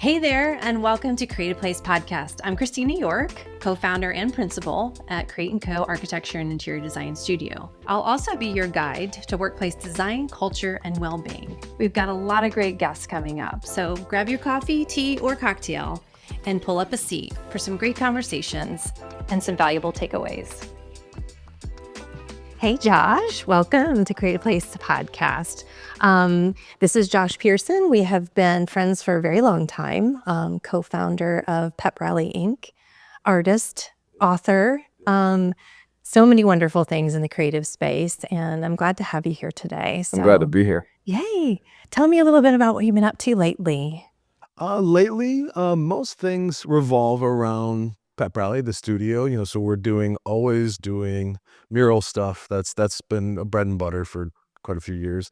Hey there, and welcome to Create a Place podcast. I'm Kristina York, co-founder and principal at Create & Co. Architecture and Interior Design Studio. I'll also be your guide to workplace design, culture, and well-being. We've got a lot of great guests coming up, so grab your coffee, tea, or cocktail and pull up a seat for some great conversations and some valuable takeaways. Hey, Josh, welcome to Create a Place podcast. This is Josh Pearson. We have been friends for a very long time, co-founder of PepRally, Inc., artist, author, so many wonderful things in the creative space, and I'm glad to have you here today. I'm glad to be here. Yay. Tell me a little bit about what you've been up to lately. Lately, most things revolve around PepRally, the studio. So we're always doing mural stuff. That's been a bread and butter for quite a few years.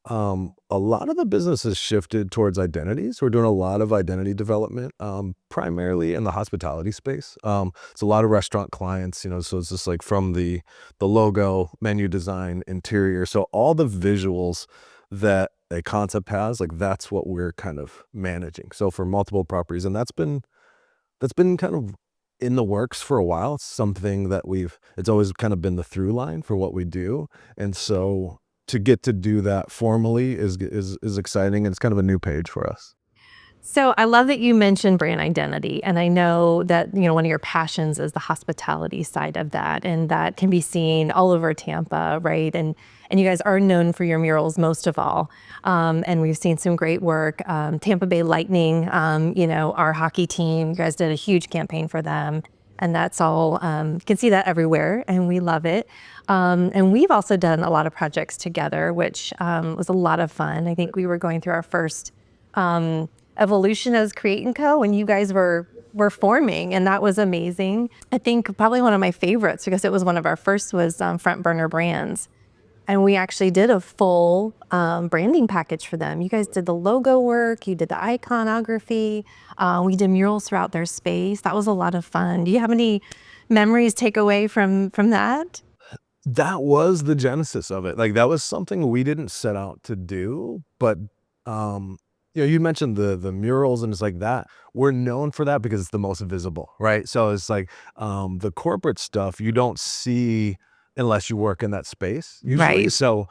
A lot of the business has shifted towards identity. So we're doing a lot of identity development, primarily in the hospitality space. It's a lot of restaurant clients, so it's just like from the logo, menu design, interior. So all the visuals that a concept has, like that's what we're kind of managing. So for multiple properties, and that's been kind of in the works for a while. It's something that it's always kind of been the through line for what we do. And so to get to do that formally is exciting, and it's kind of a new page for us. So I love that you mentioned brand identity, and I know that one of your passions is the hospitality side of that, and that can be seen all over Tampa, right? And you guys are known for your murals most of all, and we've seen some great work. Tampa Bay Lightning, our hockey team, you guys did a huge campaign for them, and that's all, you can see that everywhere, and we love it. And we've also done a lot of projects together, which was a lot of fun. I think we were going through our first evolution as Create & Co. when you guys were forming, and that was amazing. I think probably one of my favorites, because it was one of our first, was Front Burner Brands. And we actually did a full branding package for them. You guys did the logo work, you did the iconography, we did murals throughout their space. That was a lot of fun. Do you have any memories take away from that? That was the genesis of it. Like that was something we didn't set out to do, but you mentioned the murals, and it's like that. We're known for that because it's the most visible, right? So it's like the corporate stuff you don't see unless you work in that space usually. Right. So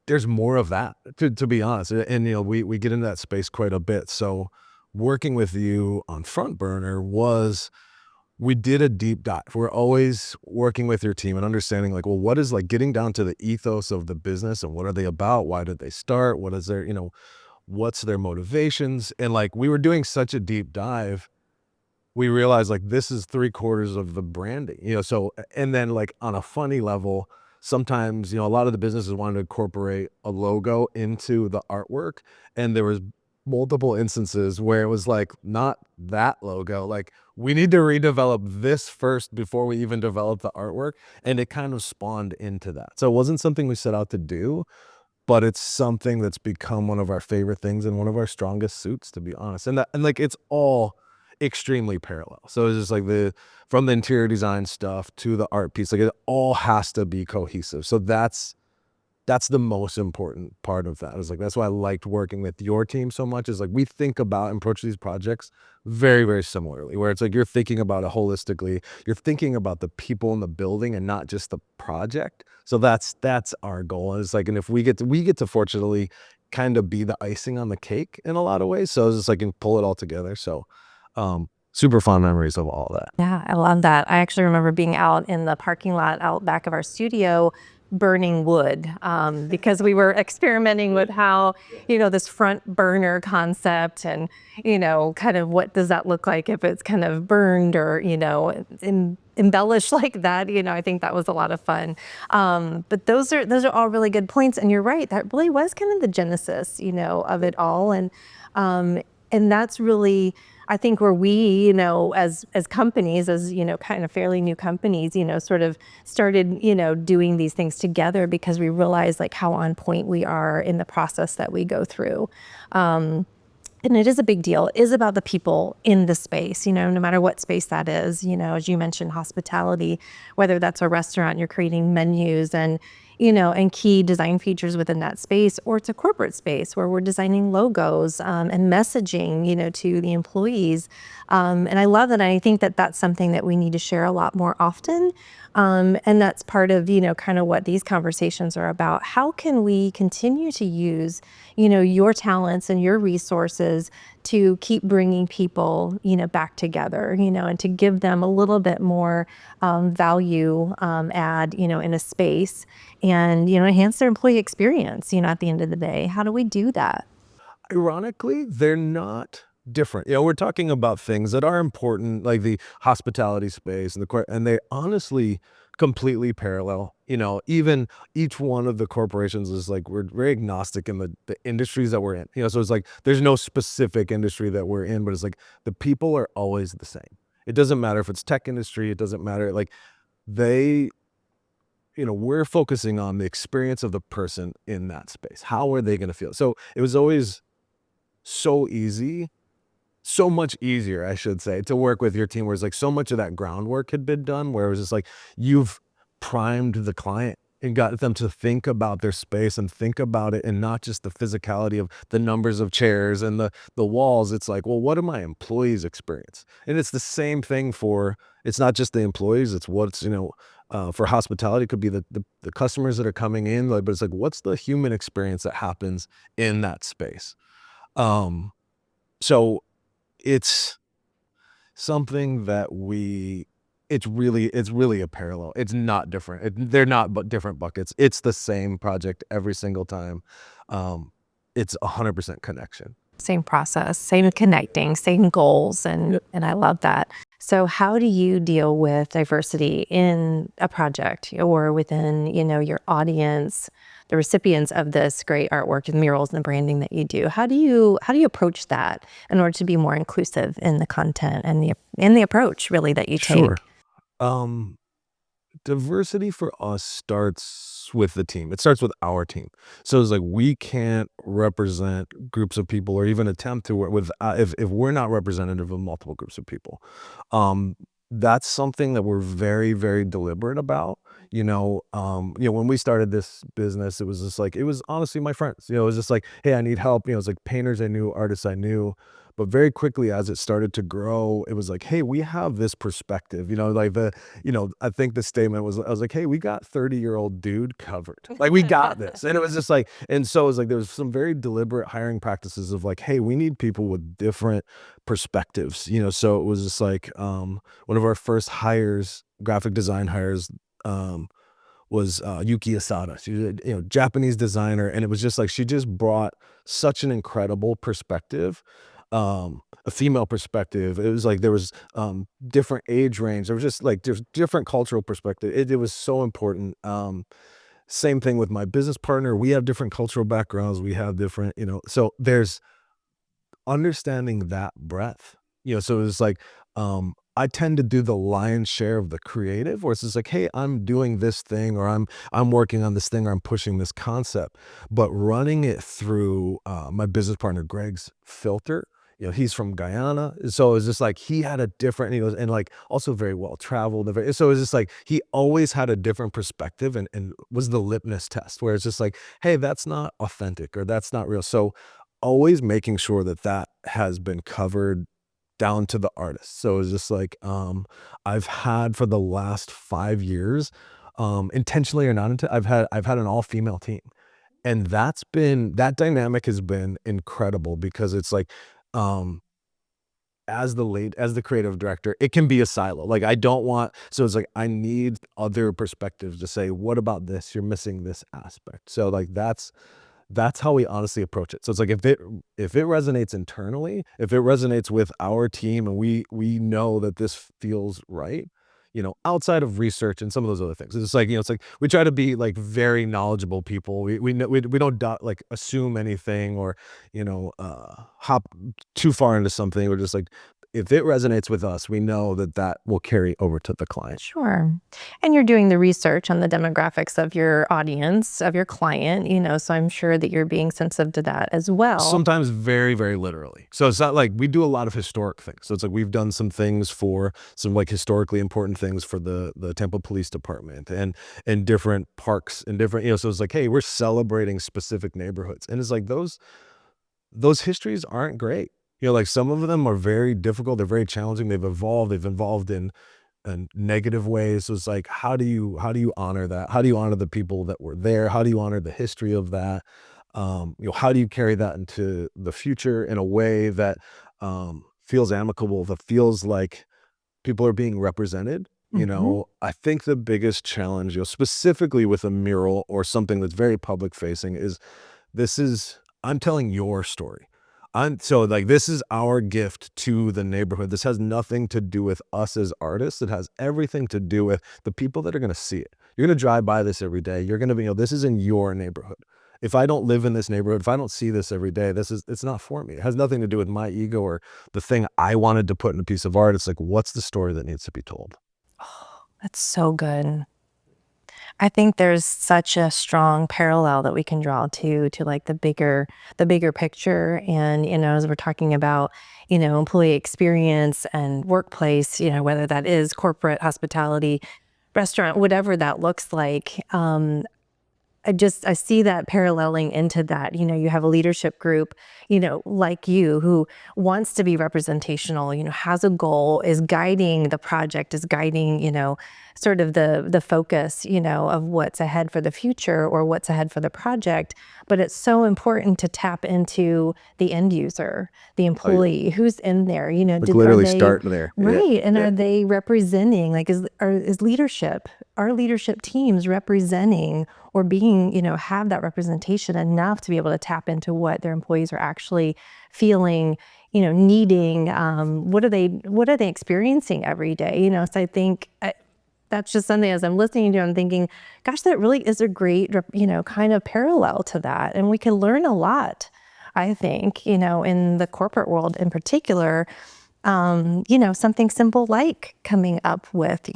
there's more of that, to be honest. And we get into that space quite a bit. So working with you on Front Burner we did a deep dive. We're always working with your team and understanding like, well, what is like getting down to the ethos of the business, and what are they about? Why did they start? What is their, what's their motivations? And like, we were doing such a deep dive, we realized like this is 3/4 of the branding, so, and then like on a funny level, sometimes, a lot of the businesses wanted to incorporate a logo into the artwork, and there was multiple instances where it was like, not that logo, like we need to redevelop this first before we even develop the artwork. And it kind of spawned into that. So it wasn't something we set out to do, but it's something that's become one of our favorite things and one of our strongest suits, to be honest. And like it's all extremely parallel. So it's just like from the interior design stuff to the art piece, like it all has to be cohesive. So that's the most important part of that. Is like, that's why I liked working with your team so much, is like we think about and approach these projects very, very similarly, where it's like you're thinking about it holistically. You're thinking about the people in the building and not just the project. So that's our goal. And it's like, and if we get to fortunately kind of be the icing on the cake in a lot of ways. So it's just like, and pull it all together. So super fond memories of all that. Yeah, I love that. I actually remember being out in the parking lot out back of our studio burning wood, because we were experimenting with how, this front burner concept, and, kind of what does that look like if it's kind of burned or, embellished like that. I think that was a lot of fun. But those are all really good points. And you're right, that really was kind of the genesis, of it all. And that's really, I think, where we, as companies, as, kind of fairly new companies, sort of started, doing these things together, because we realized like how on point we are in the process that we go through. And it is a big deal. It is about the people in the space, no matter what space that is, as you mentioned, hospitality, whether that's a restaurant, you're creating menus, and, and key design features within that space, or it's a corporate space where we're designing logos and messaging, to the employees. And I love that. And I think that that's something that we need to share a lot more often. And that's part of, kind of what these conversations are about. How can we continue to use, your talents and your resources to keep bringing people, back together, and to give them a little bit more value add, in a space and, enhance their employee experience, at the end of the day. How do we do that? Ironically, they're not different. We're talking about things that are important, like the hospitality space and and they honestly completely parallel. Even each one of the corporations is like we're very agnostic in the industries that we're in. So it's like there's no specific industry that we're in, but it's like the people are always the same. It doesn't matter if it's tech industry, it doesn't matter. Like they we're focusing on the experience of the person in that space. How are they going to feel? So it was always so easy, so much easier, I should say, to work with your team where it's like so much of that groundwork had been done where it was just like you've primed the client and got them to think about their space and think about it and not just the physicality of the numbers of chairs and the walls. It's like, well, what do my employees experience? And it's the same thing for it's not just the employees, it's what's, for hospitality, it could be the customers that are coming in, like, but it's like, what's the human experience that happens in that space? Um, so it's something that it's really a parallel. It's not different. They're not but different buckets. It's the same project every single time. Um, it's 100% connection. Same process, same connecting, same goals, Yeah, and I love that. So how do you deal with diversity in a project or within, your audience, the recipients of this great artwork and murals and the branding that you do? How do you approach that in order to be more inclusive in the content and the approach really that you sure. take? Um, Diversity for us starts with the team. It starts with our team. So it's like we can't represent groups of people or even attempt to work with if we're not representative of multiple groups of people. Um, that's something that we're very, very deliberate about. When we started this business, it was just like it was honestly my friends. It was just like, hey, I need help. It's like painters I knew, artists I knew. But very quickly as it started to grow, it was like, hey, we have this perspective, like I think the statement was, I was like, hey, we got 30-year-old dude covered. Like, we got this. And it was just like, and so it was like, there was some very deliberate hiring practices of like, hey, we need people with different perspectives, so it was just like, one of our first hires, graphic design hires, um, was Yuki Asada. She was a Japanese designer, and it was just like she just brought such an incredible perspective, a female perspective. It was like there was different age range. There was just like there's different cultural perspective. It was so important. Same thing with my business partner. We have different cultural backgrounds. We have different, so there's understanding that breadth. So it's like, I tend to do the lion's share of the creative, where it's just like, "Hey, I'm doing this thing, or I'm working on this thing, or I'm pushing this concept," but running it through, my business partner Greg's filter. He's from Guyana, so it's just like he had a different, and like also very well traveled. So it's just like he always had a different perspective, and was the litmus test where it's just like, "Hey, that's not authentic, or that's not real." So always making sure that that has been covered down to the artist. So it's just like, I've had for the last 5 years, intentionally or not I've had an all-female team. And that dynamic has been incredible because it's like, um, as the creative director, it can be a silo. Like, I don't want so it's like, I need other perspectives to say, "What about this? You're missing this aspect." So, like, that's how we honestly approach it. So it's like if it resonates internally, if it resonates with our team and we know that this feels right, outside of research and some of those other things. It's like, it's like we try to be like very knowledgeable people. We don't like assume anything or, hop too far into something. We're just like if it resonates with us, we know that that will carry over to the client. Sure. And you're doing the research on the demographics of your audience, of your client, so I'm sure that you're being sensitive to that as well. Sometimes very, very literally. So it's not like we do a lot of historic things. So it's like we've done some things for some like historically important things for the Tampa Police Department and different parks and different, so it's like, hey, we're celebrating specific neighborhoods. And it's like those histories aren't great. Like some of them are very difficult, they're very challenging, they've evolved in negative ways. So it's like, how do you honor that? How do you honor the people that were there? How do you honor the history of that? How do you carry that into the future in a way that feels amicable, that feels like people are being represented? Mhm. I think the biggest challenge, specifically with a mural or something that's very public facing, is this is I'm telling your story. This is our gift to the neighborhood. This has nothing to do with us as artists. It has everything to do with the people that are going to see it. You're going to drive by this every day. You're going to be, this is in your neighborhood. If I don't live in this neighborhood, if I don't see this every day, it's not for me. It has nothing to do with my ego or the thing I wanted to put in a piece of art. It's like, what's the story that needs to be told? Oh, that's so good. I think there's such a strong parallel that we can draw to like the bigger picture. And, as we're talking about, employee experience and workplace, whether that is corporate hospitality, restaurant, whatever that looks like. I see that paralleling into that. You have a leadership group, like you, who wants to be representational, has a goal, is guiding the project, is guiding, sort of the focus, of what's ahead for the future or what's ahead for the project. But it's so important to tap into the end user, the Oh, yeah. employee who's in there. Like Are literally they start there. Yeah. right? And Yeah. are they representing, like, is leadership, our leadership teams representing or being, have that representation enough to be able to tap into what their employees are actually feeling, needing, what are they experiencing every day, so I think that's just something, as I'm listening to, I'm thinking, gosh, that really is a great, kind of parallel to that. And we can learn a lot, I think, in the corporate world in particular, something simple like coming up with,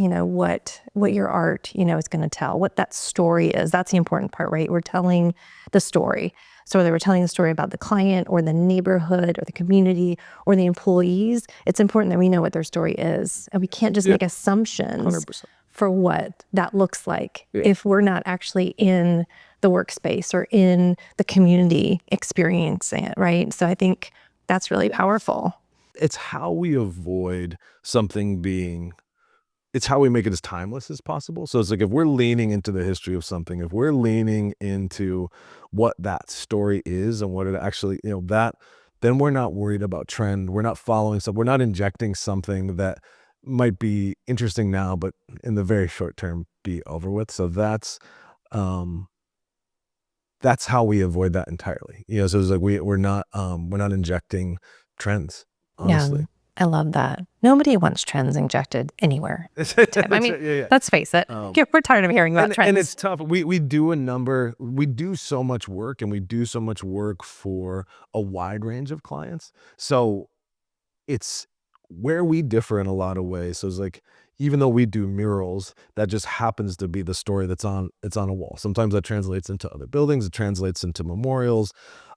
what your art, is going to tell, what that story is. That's the important part, right? We're telling the story. So whether we're telling the story about the client or the neighborhood or the community or the employees, it's important that we know what their story is. And we can't just Yeah. make assumptions 100%. for what that looks like Yeah. if we're not actually in the workspace or in the community experiencing it, right? So I think that's really powerful. It's how we avoid something being it's how we make it as timeless as possible. So it's like if we're leaning into the history of something, if we're leaning into what that story is and what it actually, that then we're not worried about trend. We're not following we're not injecting something that might be interesting now, but in the very short term be over with. So um that's how we avoid that entirely. So it's like we're not injecting trends, Yeah, honestly. I love that. Nobody wants trends injected anywhere. I That's mean, right, yeah, let's face it. yeah. We're tired of hearing about And trends. it's tough. We do so much work and we do so much work for a wide range of clients. So it's where we differ in a lot of ways. So it's like, even though we do murals, that just happens to be the story it's on a wall. Sometimes that translates into other buildings, it translates into memorials.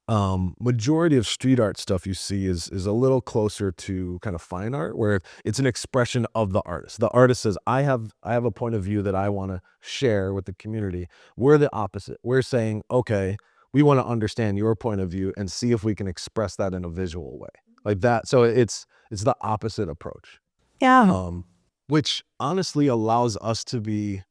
Majority of street art stuff you see is a little closer to kind of fine art where it's an expression of the artist. The artist says, I have a point of view that I want to share with the community. We're the opposite. We're saying, okay, we want to understand your point of view and see if we can express that in a visual way. Like that. So it's the opposite approach. Yeah. Um, which honestly allows us to be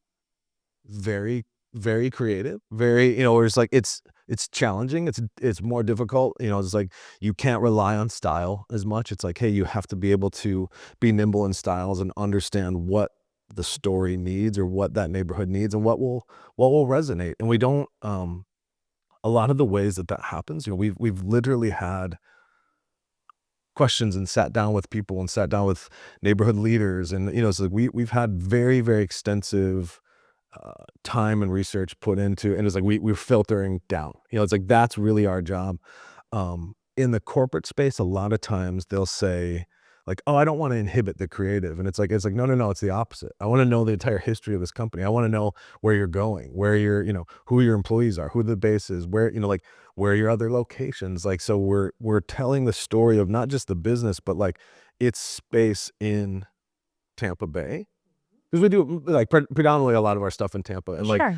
very, very creative, very, where it's like it's challenging, it's more difficult, it's like you can't rely on style as much. It's like, hey, you have to be able to be nimble in styles and understand what the story needs or what that neighborhood needs and what will resonate. And we don't a lot of the ways that happens, we've literally had questions and sat down with people and sat down with neighborhood leaders and so we've had very, very extensive time and research put into, and it's like we're filtering down. It's like that's really our job. In the corporate space, a lot of times they'll say, like, oh, I don't want to inhibit the creative. And it's like, no, no, no, it's the opposite. I want to know the entire history of this company. I want to know where you're going, where you're, who your employees are, who the base is, where, like where your other locations. Like, so we're telling the story of not just the business, but like its space in Tampa Bay. Because we do like predominantly a lot of our stuff in Tampa. And like Sure.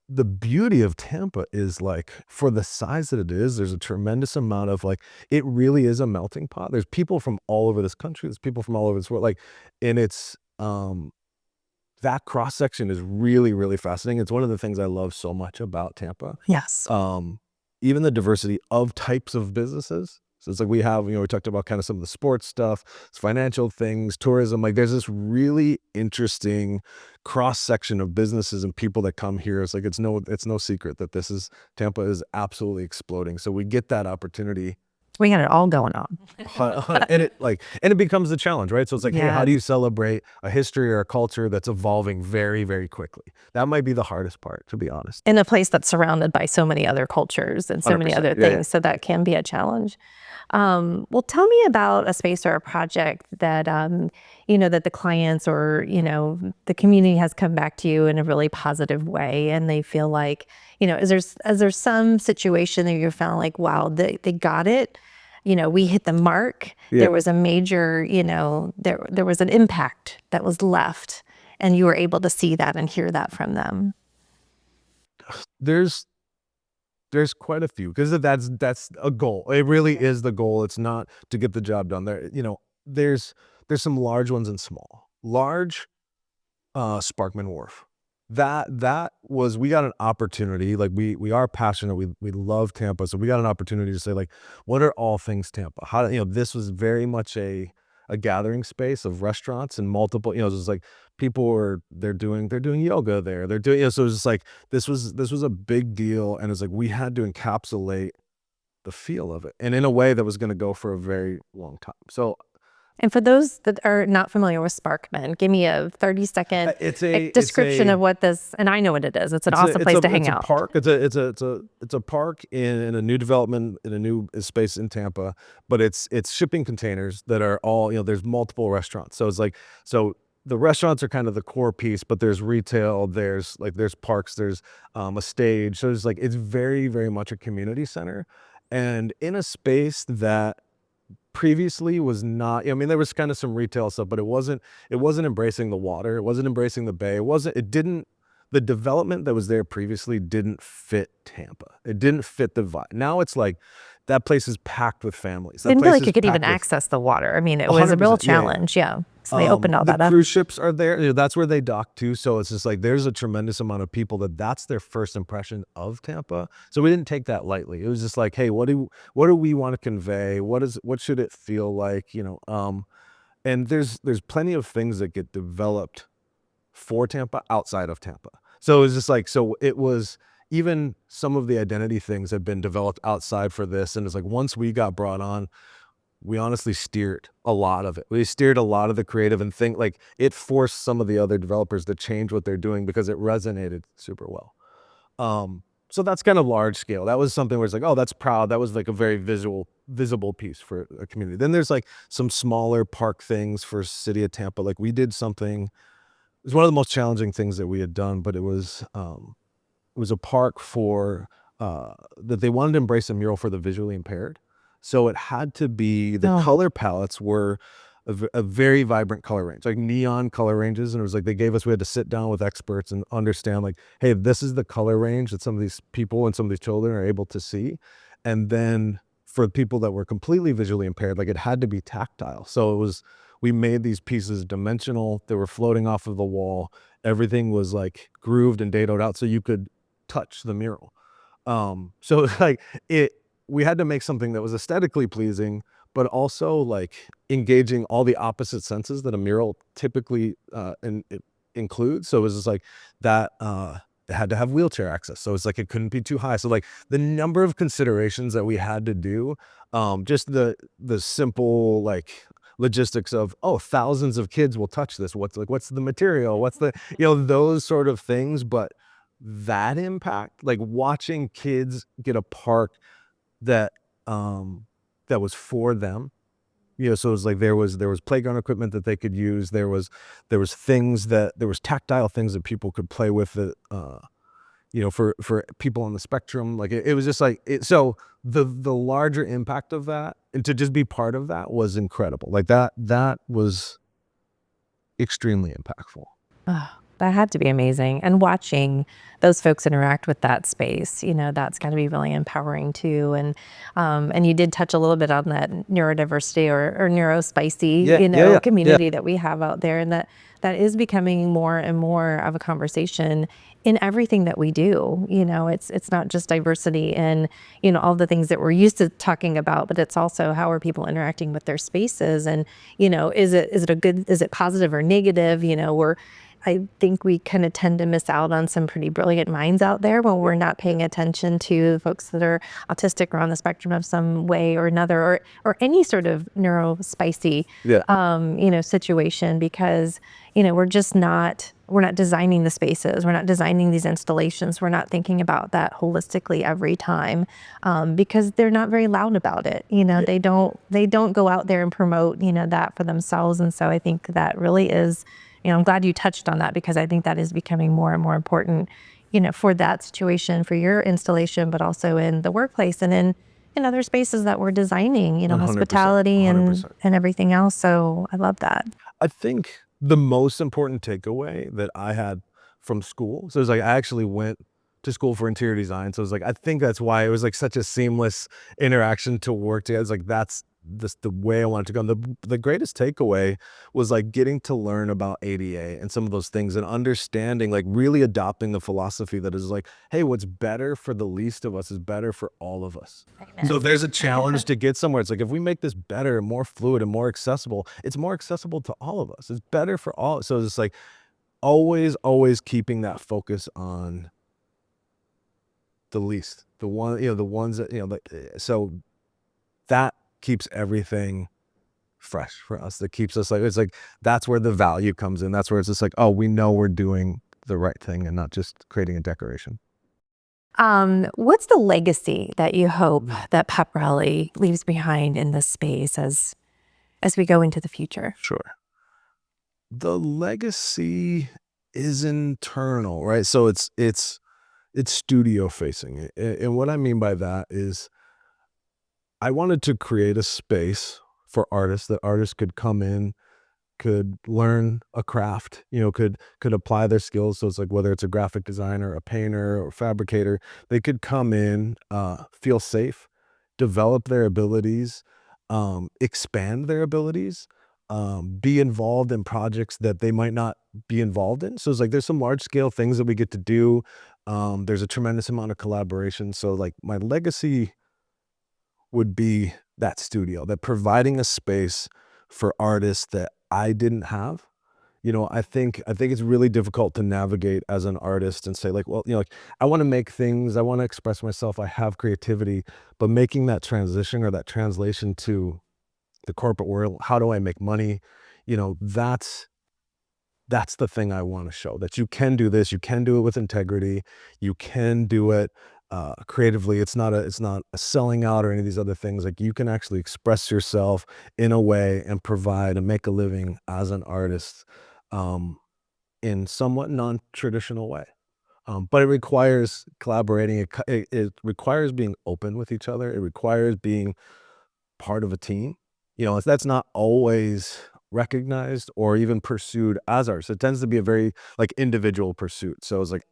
the beauty of Tampa is like for the size that it is, there's a tremendous amount of like it really is a melting pot. There's people from all over this country, there's people from all over this world. Like, and it's that cross section is really, really fascinating. It's one of the things I love so much about Tampa. Yes. Um, Even the diversity of types of businesses. So it's like we have, we talked about kind of some of the sports stuff, financial things, tourism. Like there's this really interesting cross section of businesses and people that come here. It's like it's no secret that Tampa is absolutely exploding. So we get that opportunity. We got it all going on. And it becomes the challenge, right? So it's like, hey, how Yeah. do you celebrate a history or a culture that's evolving very, very quickly? That might be the hardest part, to be honest. In a place that's surrounded by so many other cultures and so many 100%. other Yeah, yeah. things. So that can be a challenge. Well, tell me about a space or a project that, that the clients or, the community has come back to you in a really positive way. And they feel like, is there some situation that you found like, wow, they got it? We hit the mark. Yeah. There was a major, there was an impact that was left and you were able to see that and hear that from them. There's quite a few because that's a goal. It really is the goal. It's not to get the job done. There's some large ones and small. Large, Sparkman Wharf. That was we got an opportunity. Like we are passionate. We love Tampa, so we got an opportunity to say like, what are all things Tampa? How this was very much a gathering space of restaurants and multiple. It was like people they're doing yoga there. They're doing so it was just like this was a big deal, and it's like we had to encapsulate the feel of it, and in a way that was going to go for a very long time. So And for those that are not familiar with Sparkman, give me a 30-second description of what this, and I know what it is. It's an awesome place to hang out. Park. It's a park in a new development in a new space in Tampa, but it's shipping containers that are all, there's multiple restaurants. So it's like, so the restaurants are kind of the core piece, but there's retail, there's parks, there's a stage. So it's like, it's very, very much a community center and in a space that previously was not. There was kind of some retail stuff, but it wasn't embracing the water, it wasn't embracing the bay, it didn't the development that was there previously didn't fit Tampa. It didn't fit the vibe. Now it's like that place is packed with families. That Didn't feel place like is you could even packed with access the water. I mean, it was a real 100%. Yeah, yeah. challenge. Yeah. So they opened all The that up. cruise ships are there. That's where they dock too. So it's just like there's a tremendous amount of people that's their first impression of Tampa. So we didn't take that lightly. It was just like, hey, what do we want to convey? What should it feel like? And there's plenty of things that get developed for Tampa outside of Tampa. So it was just like, so it was even some of the identity things have been developed outside for this. And it's like once we got brought on, we honestly steered a lot of it. We steered a lot of the creative and think like it forced some of the other developers to change what they're doing because it resonated super well. So that's kind of large scale. That was something where it's like, oh, that's proud. That was like a very visible piece for a community. Then there's like some smaller park things for City of Tampa. Like we did something, it was one of the most challenging things that we had done, but it was a park for that they wanted to embrace a mural for the visually impaired. So it had to be the Oh, color palettes were a very vibrant color range, like neon color ranges. And it was like we had to sit down with experts and understand like, hey, this is the color range that some of these people and some of these children are able to see. And then for people that were completely visually impaired, like it had to be tactile. So we made these pieces dimensional. They were floating off of the wall. Everything was like grooved and dadoed out so you could touch the mural. So like we had to make something that was aesthetically pleasing, but also like engaging all the opposite senses that a mural typically it includes. So it was just like that. It had to have wheelchair access, so it's like it couldn't be too high. So like the number of considerations that we had to do, just the simple like logistics of thousands of kids will touch this. What's the material? What's the those sort of things, but that impact, like watching kids get a park that that was for them So it was like there was playground equipment that they could use. There was things that there was tactile things that people could play with that, for people on the spectrum. Like it was just like it. So the larger impact of that, and to just be part of that, was incredible. Like that was extremely impactful. Oh, that had to be amazing. And watching those folks interact with that space, that's got to be really empowering too. And you did touch a little bit on that neurodiversity or neurospicy, Yeah, yeah, yeah, yeah. community that we have out there, and that is becoming more and more of a conversation in everything that we do. It's not just diversity in, all the things that we're used to talking about, but it's also how are people interacting with their spaces, and, is it positive or negative? I think we kind of tend to miss out on some pretty brilliant minds out there when we're not paying attention to folks that are autistic or on the spectrum of some way or another, or any sort of neurospicy, Yeah. situation, because, we're not designing the spaces. We're not designing these installations. We're not thinking about that holistically every time, because they're not very loud about it. They don't go out there and promote, that for themselves. And so I think that really is, I'm glad you touched on that, because I think that is becoming more and more important, for that situation, for your installation, but also in the workplace and in other spaces that we're designing, 100%, hospitality and 100%. everything else. So I love that. I think the most important takeaway that I had from school, so it's like I actually went to school for interior design. So it's like I think that's why it was like such a seamless interaction to work together. It's like that's the way I wanted to go. And the greatest takeaway was like getting to learn about ADA and some of those things, and understanding, like really adopting the philosophy that is like, hey, what's better for the least of us is better for all of us. So if Amen. there's a challenge to get somewhere, it's like if we make this better, more fluid, and more accessible, it's more accessible to all of us. It's better for all. So it's like always keeping that focus on the least, the ones that, so that keeps everything fresh for us. That keeps us like, it's like, that's where the value comes in. That's where it's just like, oh, we know we're doing the right thing and not just creating a decoration. What's the legacy that you hope that PepRally leaves behind in this space as we go into the future? Sure. The legacy is internal, right? So it's studio facing. And what I mean by that is I wanted to create a space for artists, that artists could come in, could learn a craft, could apply their skills. So it's like whether it's a graphic designer, a painter, or fabricator, they could come in, feel safe, develop their abilities, expand their abilities, be involved in projects that they might not be involved in. So it's like there's some large scale things that we get to do. There's a tremendous amount of collaboration. So like my legacy would be that studio, that providing a space for artists that I didn't have. I think it's really difficult to navigate as an artist and say like, well, like I want to make things, I want to express myself, I have creativity, but making that transition or that translation to the corporate world, how do I make money? That's the thing I want to show, that you can do this, you can do it with integrity, you can do it creatively. It's not a selling out or any of these other things. Like you can actually express yourself in a way and provide and make a living as an artist, um, in somewhat non-traditional way. But it requires collaborating. It requires being open with each other. It requires being part of a team. That's not always recognized or even pursued as artists. It tends to be a very like individual pursuit. So it's like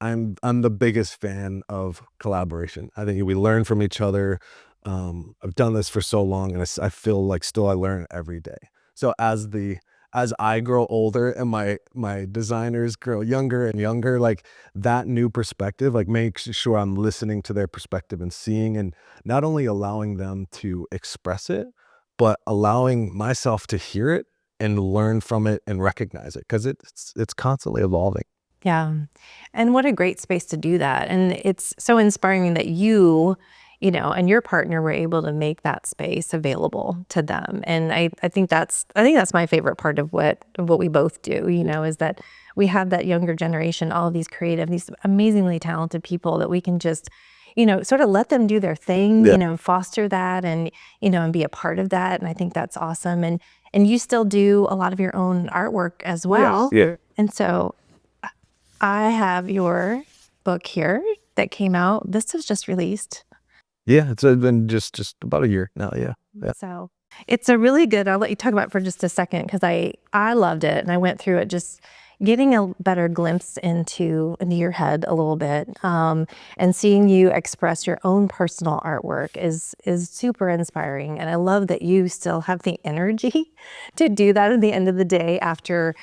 I'm the biggest fan of collaboration. I think we learn from each other. I've done this for so long, and I feel like still I learn every day. So as I grow older and my designers grow younger and younger, like that new perspective, like makes sure I'm listening to their perspective and seeing, and not only allowing them to express it, but allowing myself to hear it and learn from it and recognize it, because it's constantly evolving. Yeah. And what a great space to do that. And it's so inspiring that and your partner were able to make that space available to them. And I think that's my favorite part of what we both do, is that we have that younger generation, all of these creative, these amazingly talented people that we can just, sort of let them do their thing, Yeah. foster that and be a part of that. And I think that's awesome. And you still do a lot of your own artwork as well. Yeah. And so I have your book here that came out. This was just released. Yeah, it's been just about a year now, yeah. Yeah. So it's a really good, I'll let you talk about it for just a second because I loved it and I went through it just getting a better glimpse into your head a little bit, and seeing you express your own personal artwork is super inspiring. And I love that you still have the energy to do that at the end of the day after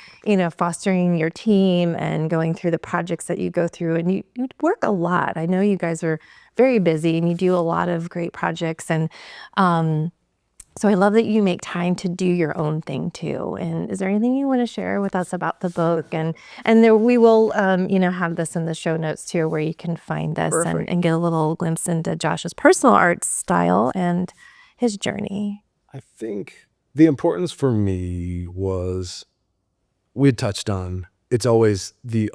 fostering your team and going through the projects that you go through. And you work a lot. I know you guys are very busy and you do a lot of great projects. And so I love that you make time to do your own thing too. And is there anything you want to share with us about the book? And there we will, have this in the show notes too, where you can find this Perfect. and get a little glimpse into Josh's personal art style and his journey. I think the importance for me was we had touched on it's always the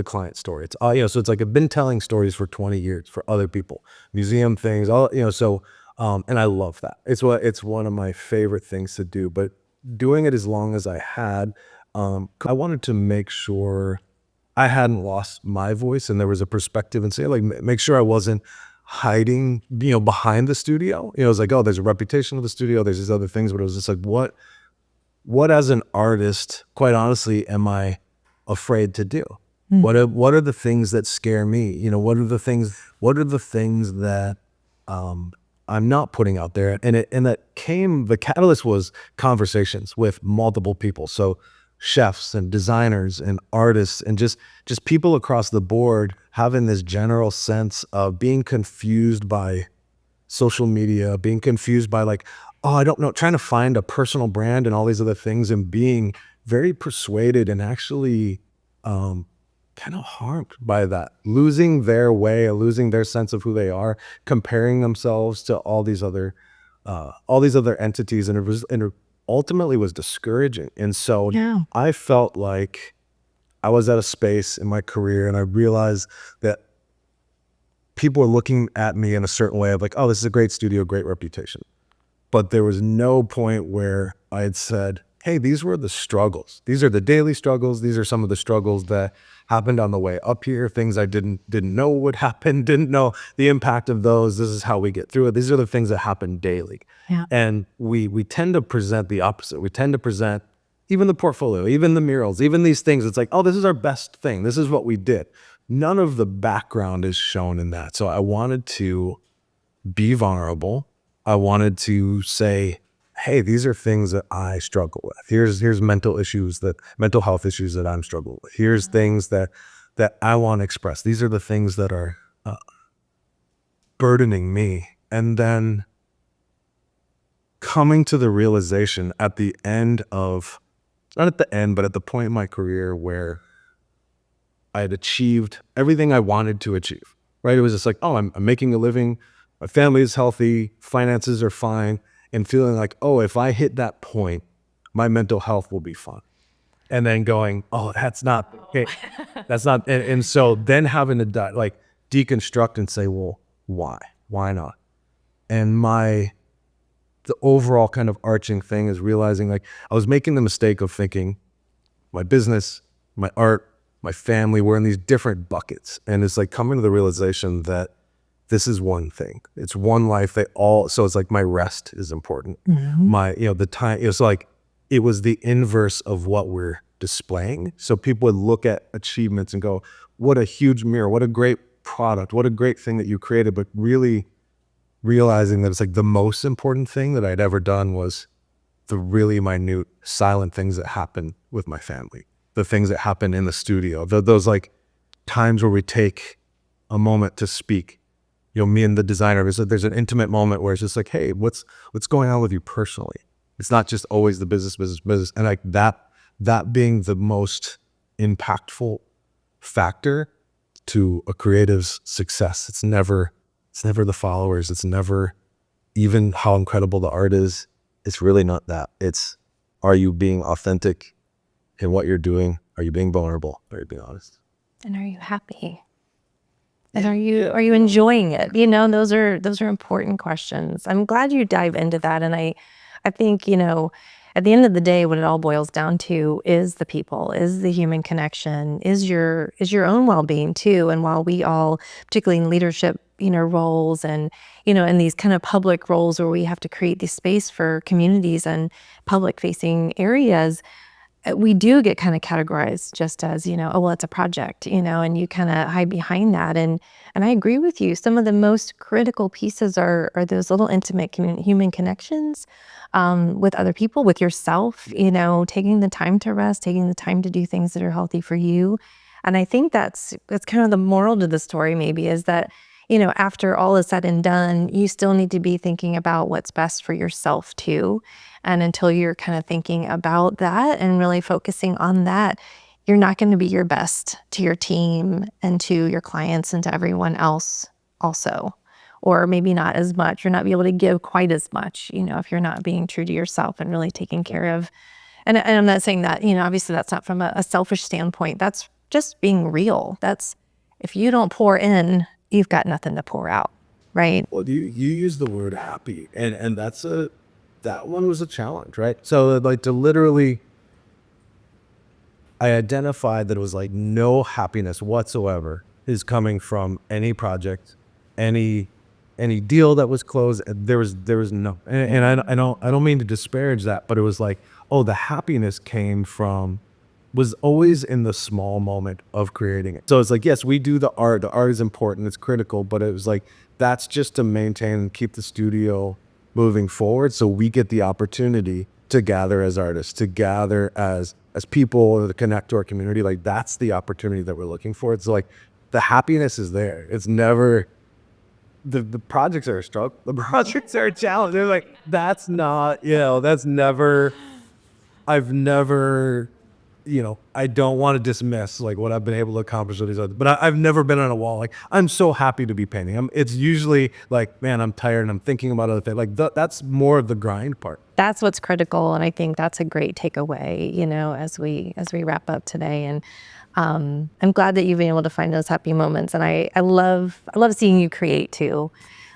client story. It's so it's like I've been telling stories for 20 years for other people, museum things, all so and I love that. It's one of my favorite things to do, but doing it as long as I had, I wanted to make sure I hadn't lost my voice and there was a perspective and say like make sure I wasn't hiding, behind the studio. It's like, oh, there's a reputation of the studio, there's these other things, but it was just like what as an artist, quite honestly, am I afraid to do? What are the things that scare me? What are the things that I'm not putting out there? And the catalyst was conversations with multiple people. So chefs and designers and artists and just people across the board having this general sense of being confused by social media, being confused by like, oh, I don't know, trying to find a personal brand and all these other things and being very persuaded and actually kind of harmed by that, losing their way, losing their sense of who they are, comparing themselves to all these other entities. And it ultimately was discouraging. And so Yeah. I felt like I was at a space in my career and I realized that people were looking at me in a certain way of like, oh, this is a great studio, great reputation. But there was no point where I had said, hey, these were the struggles. These are the daily struggles. These are some of the struggles that happened on the way up here, things I didn't know would happen, didn't know the impact of those. This is how we get through it. These are the things that happen daily. Yeah. And we tend to present the opposite. We tend to present even the portfolio, even the murals, even these things. It's like, oh, this is our best thing. This is what we did. None of the background is shown in that. So I wanted to be vulnerable. I wanted to say, hey, these are things that I struggle with. Here's mental health issues that I'm struggling with. Here's things that I want to express. These are the things that are burdening me. And then coming to the realization at the end of, not at the end, but at the point in my career where I had achieved everything I wanted to achieve, right? It was just like, oh, I'm making a living. My family is healthy. Finances are fine. And feeling like, oh, if I hit that point, my mental health will be fine. And then going, oh, that's not okay. That's not. And so then having to deconstruct and say, well, why? Why not? And the overall kind of arching thing is realizing like I was making the mistake of thinking my business, my art, my family were in these different buckets. And it's like coming to the realization that this is one thing. It's one life. So it's like my rest is important. My, the time, it was like, it was the inverse of what we're displaying. So people would look at achievements and go, what a huge mirror, what a great product, what a great thing that you created. But really realizing that it's like the most important thing that I'd ever done was the really minute silent things that happen with my family, the things that happen in the studio, those like times where we take a moment to speak, me and the designer, there's an intimate moment where it's just like, hey, what's going on with you personally? It's not just always the business. And like that being the most impactful factor to a creative's success. It's never the followers. It's never even how incredible the art is. It's really not that. It's, are you being authentic in what you're doing? Are you being vulnerable? Are you being honest? And are you happy? And are you enjoying it? Those are important questions. I'm glad you dive into that. And I think, at the end of the day, what it all boils down to is the people, is the human connection, is your own well-being too. And while we all, particularly in leadership, roles and, in these kind of public roles where we have to create this space for communities and public facing areas, we do get kind of categorized just as, oh, well, it's a project, and you kind of hide behind that. And I agree with you. Some of the most critical pieces are those little intimate human connections with other people, with yourself, taking the time to rest, taking the time to do things that are healthy for you. And I think that's kind of the moral to the story, maybe, is that, after all is said and done, you still need to be thinking about what's best for yourself too. And until you're kind of thinking about that and really focusing on that, you're not going to be your best to your team and to your clients and to everyone else also. Or maybe not as much. You're not be able to give quite as much, if you're not being true to yourself and really taking care of. And I'm not saying that, obviously that's not from a selfish standpoint. That's just being real. That's, if you don't pour in, you've got nothing to pour out, right? Well, you use the word happy, and that one was a challenge, right? So like to literally, I identified that it was like no happiness whatsoever is coming from any project, any deal that was closed. There was no, and I don't mean to disparage that, but it was like, oh, the happiness came from, was always in the small moment of creating it. So it's like, yes, we do the art. The art is important. It's critical, but it was like, that's just to maintain and keep the studio moving forward. So we get the opportunity to gather as artists, to gather as people, to connect to our community. Like that's the opportunity that we're looking for. It's like the happiness is there. It's never, the projects are a struggle. The projects are a challenge. They're like, that's not, that's never, I've never, I don't want to dismiss like what I've been able to accomplish with these others, but I've never been on a wall. Like I'm so happy to be painting. It's usually like, man, I'm tired and I'm thinking about other things. Like that's more of the grind part. That's what's critical, and I think that's a great takeaway, as we wrap up today. And I'm glad that you've been able to find those happy moments, and I love seeing you create too.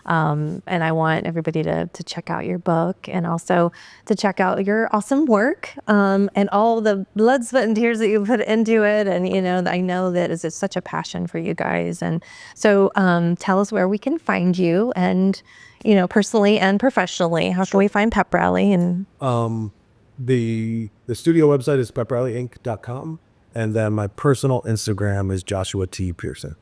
And I want everybody to check out your book, and also to check out your awesome work, and all the blood, sweat, and tears that you put into it. And, I know that is just such a passion for you guys. And so tell us where we can find you, and, personally and professionally. How can we find PepRally? And The studio website is PepRallyInc.com, and then my personal Instagram is Joshua T. Pearson.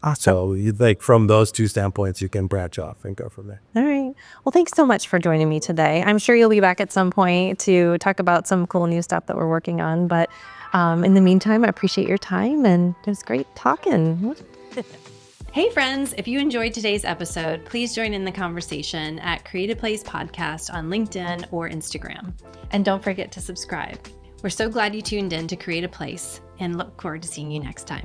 awesome. So like from those two standpoints, you can branch off and go from there. All right. Well, thanks so much for joining me today. I'm sure you'll be back at some point to talk about some cool new stuff that we're working on. But in the meantime, I appreciate your time, and it was great talking. Hey friends, if you enjoyed today's episode, please join in the conversation at Create a Place Podcast on LinkedIn or Instagram. And don't forget to subscribe. We're so glad you tuned in to Create a Place, and look forward to seeing you next time.